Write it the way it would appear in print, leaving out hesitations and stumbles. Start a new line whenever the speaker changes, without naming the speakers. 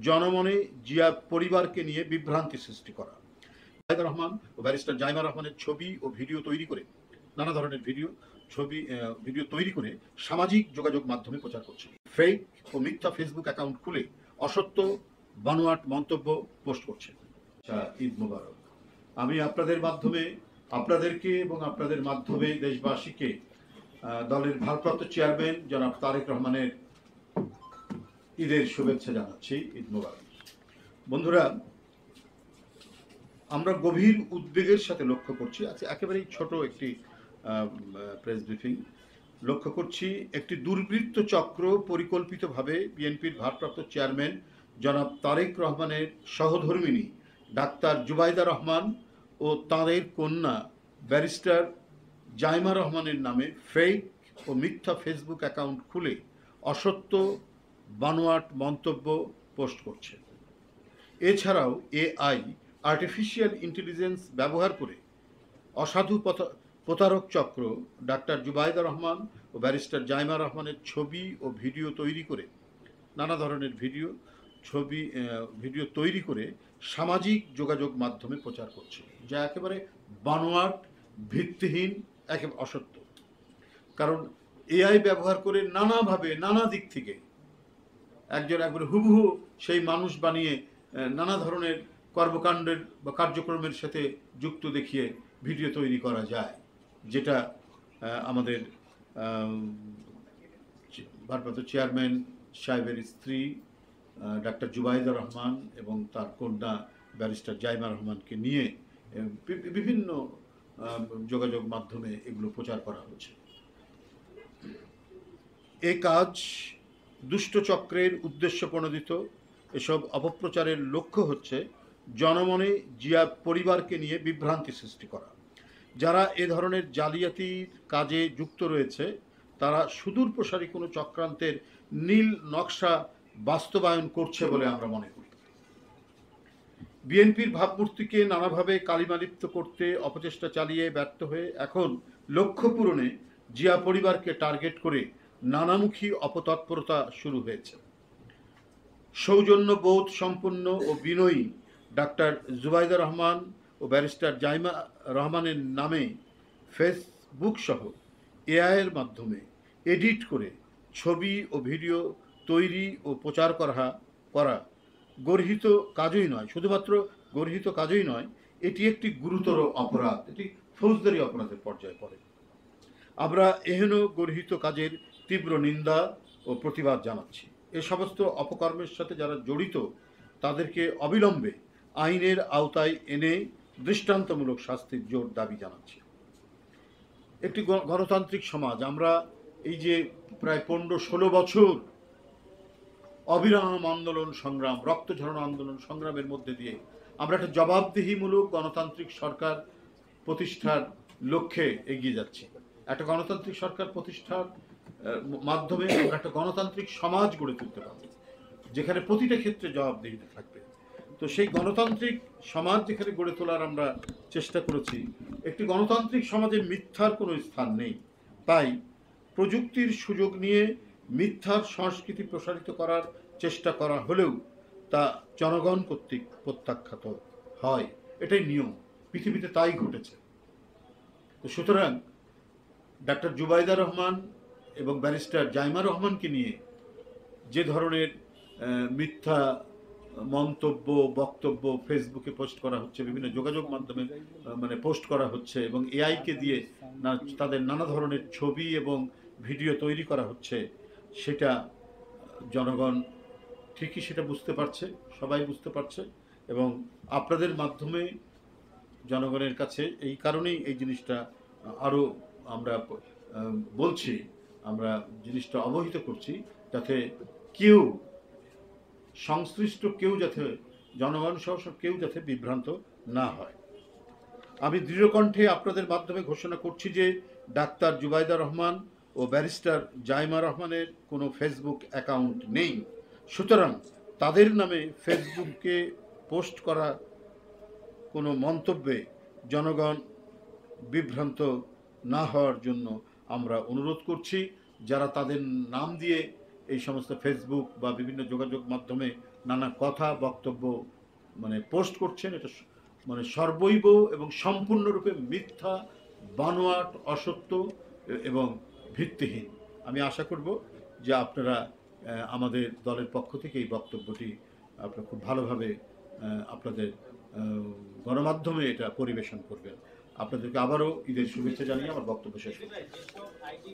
জনমনে জিয়া পরিবারকে নিয়ে বিভ্রান্তি সৃষ্টি করা। জুবাইদা রহমান ও ব্যারিস্টার জাইমা রহমানের ছবি ও ভিডিও তৈরি করে নানা ধরনের ভিডিও তৈরি করে সামাজিক যোগাযোগ মাধ্যমে প্রচার করছে। ফেক ও মিথ্যা ফেসবুক অ্যাকাউন্ট খুলে অসত্য বানোয়াট মন্তব্য পোস্ট করছে। ঈদ মোবারক। আমি আপনাদের মাধ্যমে আপনাদেরকে এবং আপনাদের মাধ্যমে দেশবাসীকে দলের ভারপ্রাপ্ত চেয়ারম্যান জনাব তারেক রহমানের ঈদের শুভেচ্ছা জানাচ্ছি। ঈদ মোবারক। বন্ধুরা, আমরা গভীর উদ্বেগের সাথে লক্ষ্য করছি, আচ্ছা একেবারেই ছোট একটি প্রেস ব্রিফিং, লক্ষ্য করছি একটি দুর্বৃত্ত চক্র পরিকল্পিতভাবে বিএনপির ভারপ্রাপ্ত চেয়ারম্যান জনাব তারেক রহমানের সহধর্মিণী ডাক্তার জুবাইদা রহমান ও তাঁদের কন্যা ব্যারিস্টার জাইমা রহমানের নামে ফেক ও মিথ্যা ফেসবুক অ্যাকাউন্ট খুলে অসত্য বানোয়াট মন্তব্য পোস্ট করছে। এছাড়াও এআই আর্টিফিশিয়াল ইন্টেলিজেন্স ব্যবহার করে অসাধু প্রতারক চক্র ডাক্তার জুবাইদা রহমান ও ব্যারিস্টার জাইমা রহমানের ছবি ও ভিডিও তৈরি করে নানা ধরনের ভিডিও তৈরি করে সামাজিক যোগাযোগ মাধ্যমে প্রচার করছে, যা একেবারে বানোয়াট, ভিত্তিহীন, একেবারে অসত্য। কারণ এআই ব্যবহার করে নানাভাবে নানা দিক থেকে একবারে হুবহু সেই মানুষ বানিয়ে নানা ধরনের কর্মকাণ্ডের বা কার্যক্রমের সাথে যুক্ত দেখিয়ে ভিডিও তৈরি করা যায়, যেটা আমাদের ভারপ্রাপ্ত চেয়ারম্যান সাহেবের স্ত্রী ডাক্তার জুবাইদা রহমান এবং তার কন্যা ব্যারিস্টার জাইমা রহমানকে নিয়ে বিভিন্ন যোগাযোগ মাধ্যমে এগুলো প্রচার করা হচ্ছে। এই কাজ দুষ্ট চক্রের উদ্দেশ্য প্রণোদিত। এসব অপপ্রচারের লক্ষ্য হচ্ছে জনমনে জিয়া পরিবারকে নিয়ে বিভ্রান্তি সৃষ্টি করা। যারা এ ধরনের জালিয়াতির কাজে যুক্ত রয়েছে তারা সুদূর প্রসারী কোনো চক্রান্তের নীল নকশা বাস্তবায়ন করছে বলে আমরা মনে করি। বিএনপির ভাবমূর্তিকে নানাভাবে কালিমালিপ্ত করতে অপচেষ্টা চালিয়ে ব্যর্থ হয়ে এখন লক্ষ্য পূরণে জিয়া পরিবারকে টার্গেট করে নানামুখী অপতৎপরতা শুরু হয়েছে। সৌজন্যবোধ সম্পন্ন ও বিনয়ী ডাক্তার জুবাইদা রহমান ও ব্যারিস্টার জাইমা রহমানের নামে ফেসবুক সহ এআইয়ের মাধ্যমে এডিট করে ছবি ও ভিডিও তৈরি ও প্রচার করা গর্হিত কাজই নয়, শুধুমাত্র গর্হিত কাজই নয়, এটি একটি গুরুতর অপরাধ, এটি ফৌজদারি অপরাধের পর্যায়ে পড়ে। আমরা এহেন গর্হিত কাজের তীব্র নিন্দা ও প্রতিবাদ জানাচ্ছি। এ সমস্ত অপকর্মের সাথে যারা জড়িত তাদেরকে অবিলম্বে আইনের আওতায় এনে দৃষ্টান্তমূলক শাস্তির জোর দাবি জানাচ্ছি। একটি গণতান্ত্রিক সমাজ, আমরা এই যে প্রায় 15-16 বছর অবিরাম আন্দোলন সংগ্রাম, রক্ত ঝরানো আন্দোলন সংগ্রামের মধ্যে দিয়ে আমরা একটা জবাবদিহিমূলক গণতান্ত্রিক সরকার প্রতিষ্ঠার লক্ষ্যে এগিয়ে যাচ্ছি। একটা গণতান্ত্রিক সরকার প্রতিষ্ঠার মাধ্যমে আমরা একটা গণতান্ত্রিক সমাজ গড়ে তুলতে পারব, যেখানে প্রতিটা ক্ষেত্রে জবাবদিহিতা থাকবে। তো সেই গণতান্ত্রিক সমাজ যেখানে গড়ে তোলার আমরা চেষ্টা করেছি, একটি গণতান্ত্রিক সমাজে মিথ্যার কোনো স্থান নেই। তাই প্রযুক্তির সুযোগ নিয়ে মিথ্যার সংস্কৃতি প্রসারিত করার চেষ্টা করা হলেও তা জনগণ কর্তৃক প্রত্যাখ্যাত হয়, এটাই নিয়ম, পৃথিবীতে তাই ঘটেছে। তো সুতরাং ডাক্তার জুবাইদা রহমান এবং ব্যারিস্টার জাইমা রহমানকে নিয়ে যে ধরনের মিথ্যা মন্তব্য, বক্তব্য ফেসবুকে পোস্ট করা হচ্ছে, বিভিন্ন যোগাযোগ মাধ্যমে পোস্ট করা হচ্ছে এবং এআইকে দিয়ে তাদের নানা ধরনের ছবি এবং ভিডিও তৈরি করা হচ্ছে, সেটা জনগণ ঠিকই সেটা বুঝতে পারছে, সবাই বুঝতে পারছে। এবং আপনাদের মাধ্যমে জনগণের কাছে এই কারণেই এই জিনিসটা আরও আমরা বলছি, আমরা জিনিসটা অবহিত করছি, যাতে কেউ সংশ্লিষ্ট কেউ যাতে জনগণ সহ কেউ যাতে বিভ্রান্ত না হয়। আমি দৃঢ়কণ্ঠে আপনাদের মাধ্যমে ঘোষণা করছি যে ডাক্তার জুবাইদা রহমান ও ব্যারিস্টার জাইমা রহমানের কোনো ফেসবুক অ্যাকাউন্ট নেই। সুতরাং তাদের নামে ফেসবুকে পোস্ট করা কোনো মন্তব্যে জনগণ বিভ্রান্ত না হওয়ার জন্য আমরা অনুরোধ করছি। যারা তাদের নাম দিয়ে এই সমস্ত ফেসবুক বা বিভিন্ন যোগাযোগ মাধ্যমে নানা কথা বক্তব্য মানে পোস্ট করছেন, এটা মানে সর্বৈব এবং সম্পূর্ণরূপে মিথ্যা, বানোয়াট, অসত্য এবং ভিত্তিহীন। আমি আশা করব যে আপনারা আমাদের দলের পক্ষ থেকে এই বক্তব্যটি আপনারা খুব ভালোভাবে আপনাদের গণমাধ্যমে এটা পরিবেশন করবেন। আপনাদেরকে আবারও ঈদের শুভেচ্ছা জানিয়ে আমার বক্তব্য শেষ করছি।